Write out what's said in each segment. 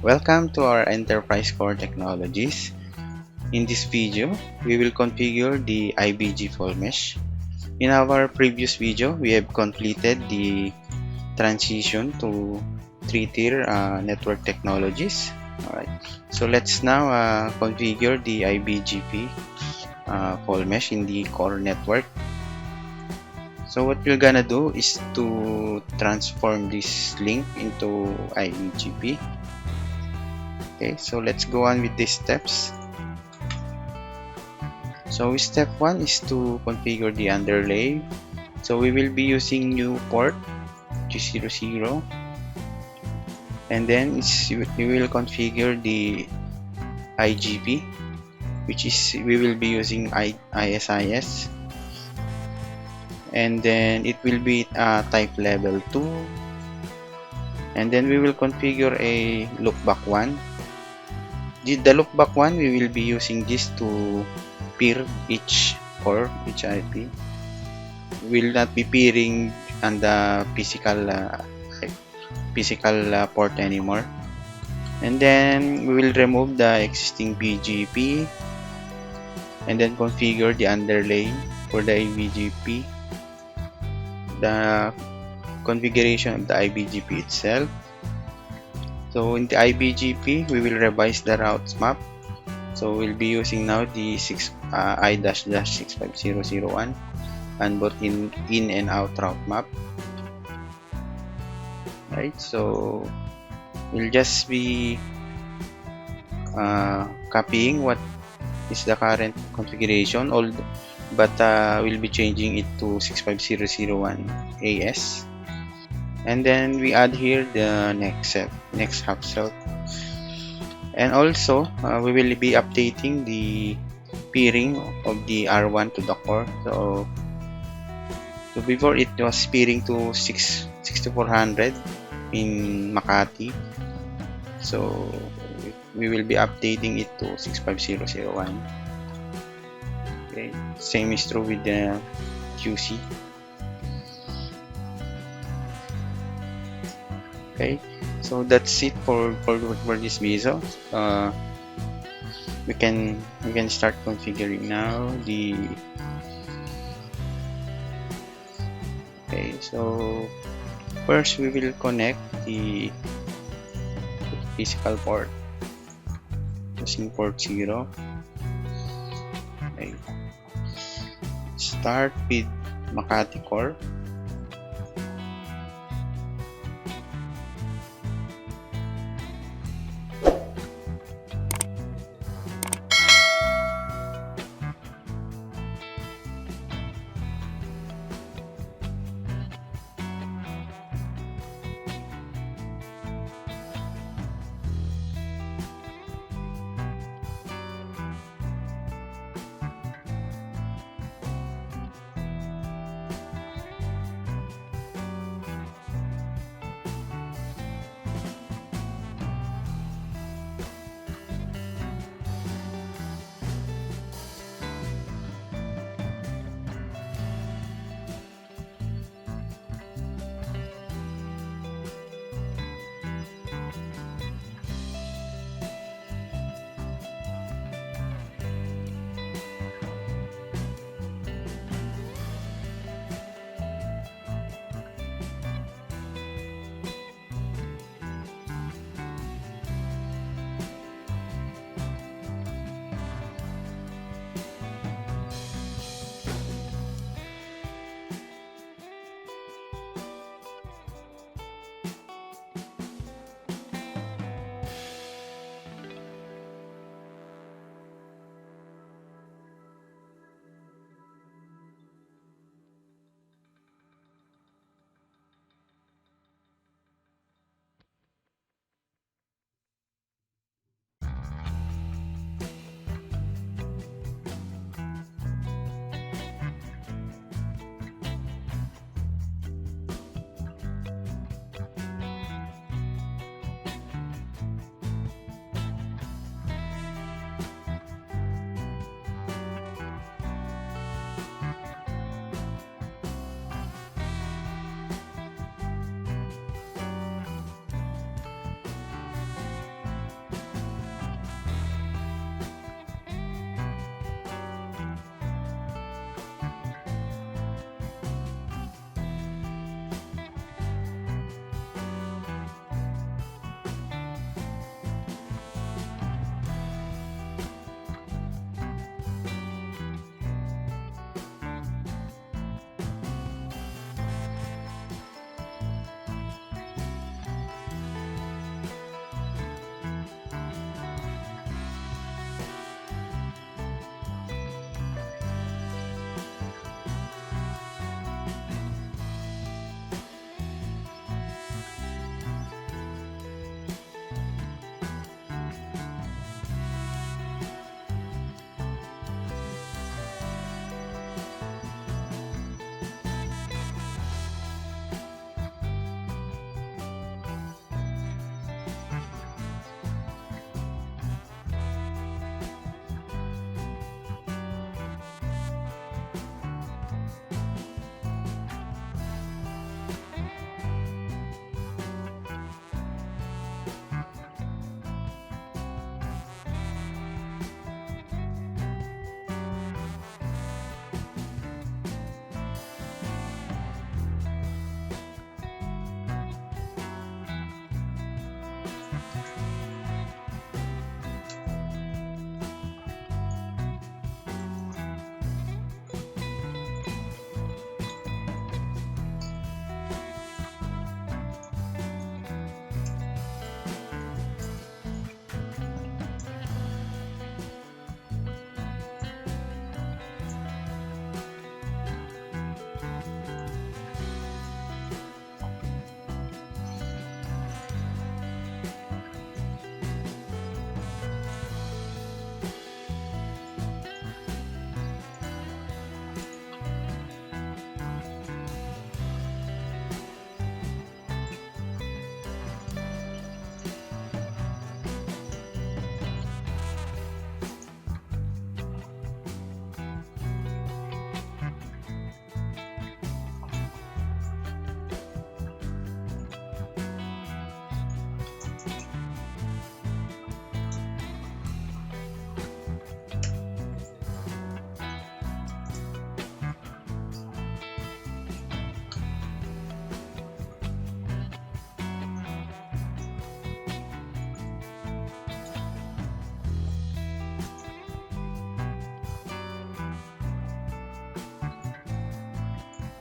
Welcome to our Enterprise Core Technologies. In this video, we will configure the iBGP full mesh. In our previous video, we have completed the transition to three-tier network technologies. Alright, so let's now configure the iBGP full mesh in the core network. So what we're gonna do is to transform this link into iBGP. Okay, so let's go on with these steps. So step 1 is to configure the underlay. So we will be using new port G00, and then we will configure the IGP, which is we will be using IS-IS, and then it will be type level 2, and then we will configure a loopback 1. The loopback 1, we will be using this to peer each core, each IP. We will not be peering on the physical port anymore. And then we will remove the existing BGP and then configure the underlay for the iBGP, the configuration of the iBGP itself. So in the iBGP, we will revise the routes map. So we'll be using now the I-65001 and both in and out route map. Right, so we'll just be copying what is the current configuration, but we'll be changing it to 65001 AS. And then we add here the next hub cell, and also we will be updating the peering of the RWAN to the core. So before it was peering to 6400 in Makati, so we will be updating it to 65001. Okay, same is true with the QC. Okay, so that's it for this video. We can start configuring now the. Okay, so first we will connect the physical port using port 0. Okay, start with Makati core.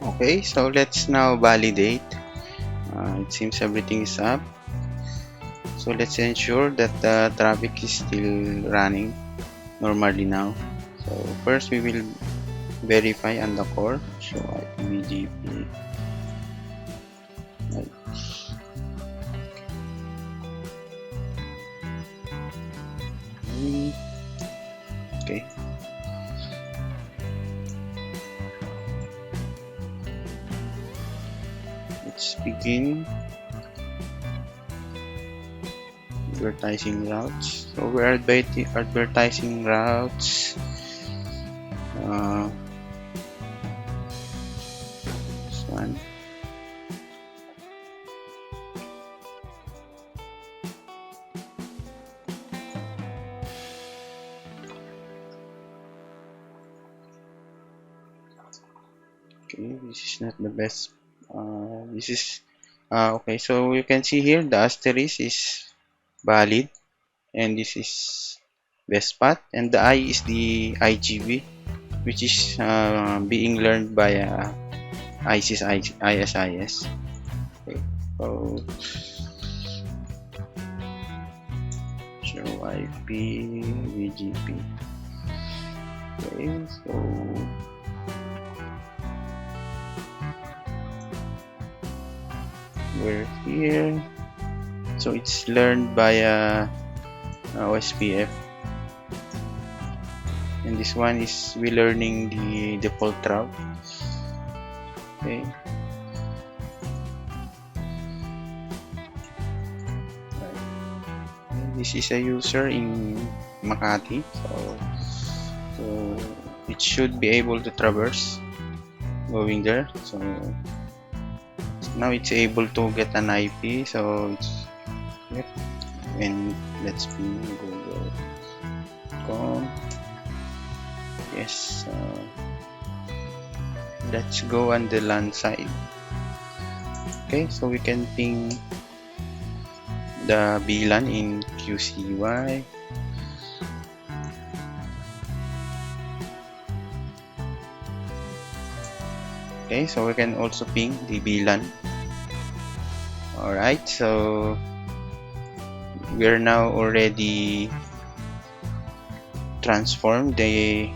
Okay, so let's now validate. It seems everything is up. So let's ensure that the traffic is still running normally now. So first we will verify on the core. So iBGP. Okay. Let's begin advertising routes. So we're advertising routes. This one. Okay, this is not the best. This is okay. So you can see here the asterisk is valid, and this is best path, and the I is the IGP, which is being learned by IS-IS. Okay, so iBGP. Okay, so we're here. So it's learned by OSPF, and this one is we learning the default route. Okay. This is a user in Makati, so it should be able to traverse going there. So now it's able to get an IP. So it's yep. And let's be google.com. Yes. Let's go on the LAN side. Okay, so we can ping the VLAN in QCY. Okay, so we can also ping the VLAN. Alright, so we're now already transformed the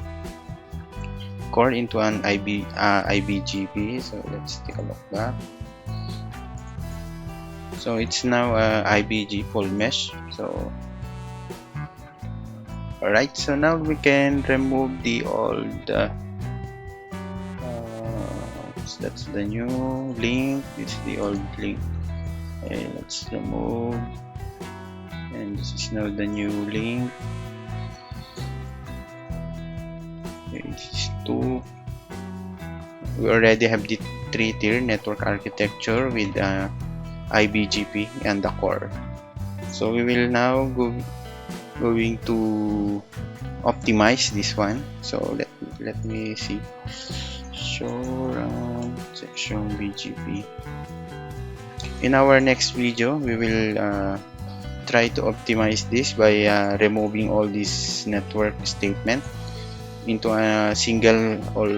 core into an iBGP. So let's take a look back. So it's now iBG full mesh. So alright, so now we can remove the old that's the new link. This is the old link. Okay, let's remove, and this is now the new link. Okay, this is 2. We already have the 3-tier network architecture with iBGP and the core. So we will now going to optimize this one. So let me see. Show section BGP. In our next video, we will try to optimize this by removing all these network statement into a single or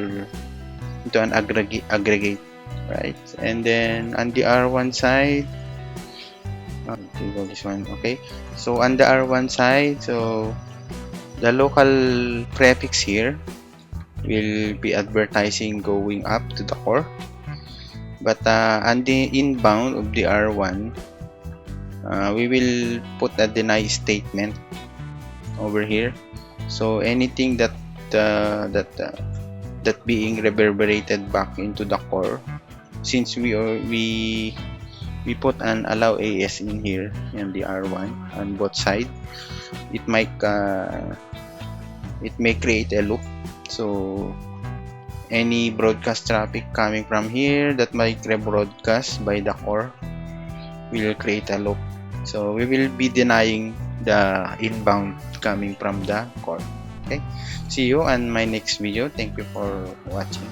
into an aggregate, right? And then on the R1 side, this one. Okay, so on the R1 side, so the local prefix here will be advertising going up to the core, but on the inbound of the R1, we will put a deny statement over here. So anything that being reverberated back into the core, since we put an allow AS in here in the R1 on both sides, it may create a loop. So any broadcast traffic coming from here that might rebroadcast by the core will create a loop. So we will be denying the inbound coming from the core. Okay, see you on my next video. Thank you for watching.